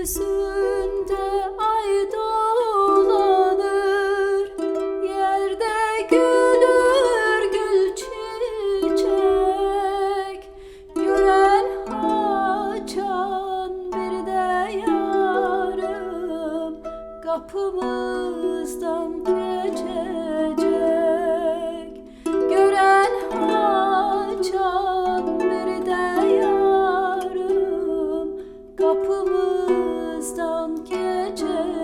Gökyüzünde ay dolanır, yerde gülür gül çiçek. Gören açan bir de yarım kapımızdan geçecek. Gören açan bir de yarım kapımızdan geçecek.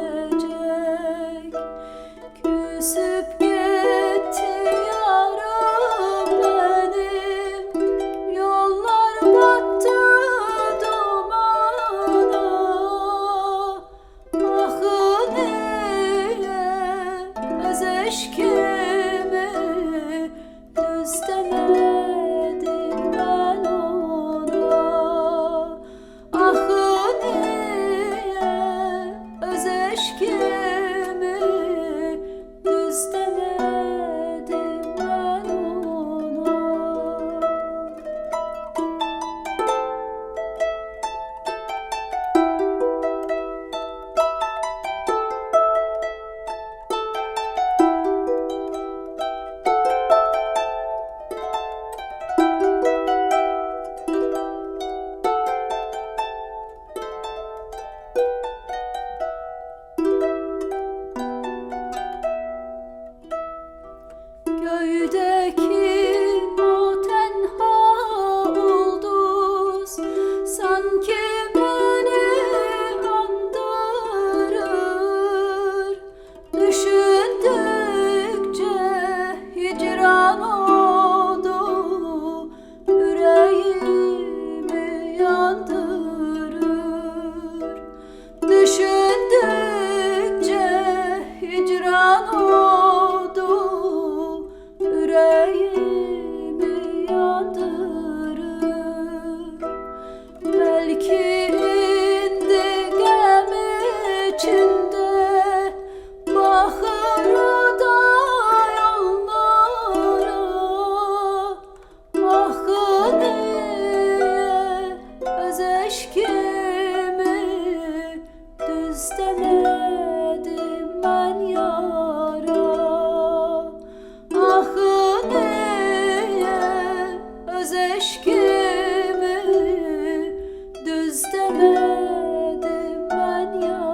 Küsüp gitti yarım benim, yollar battı dumana. Ah niye öz eşkimi düz demedim ben ona. Ah niye öz eşkimi düz demedim ben ona. Göğdeki o tenha ulduz sanki beni andırır. Düşündükçe hicran oldu, yüreğimi yandırır. Düşündükçe hicran oldu, yüreğimi yandırır. Belki indi gem içinde bakır da yollara. Ah niye öz eşkimi düz demedim ben yara. Ah niye öz eşkimi düz demedim ben yara.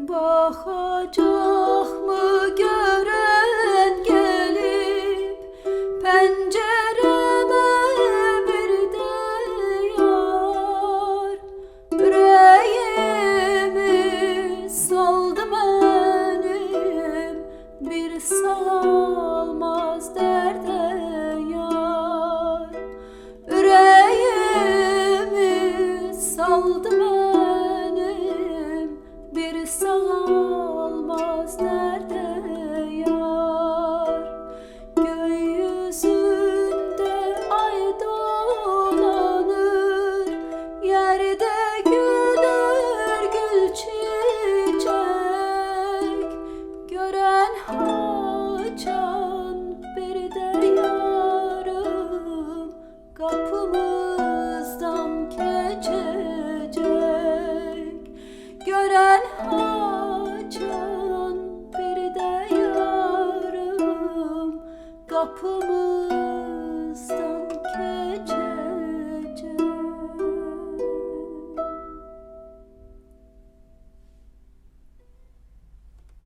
Bakacak mı gören gelip pencereme bir de yar. Yüreğimi saldı benim, bir salmaz derde yar. Yüreğimi saldı benim,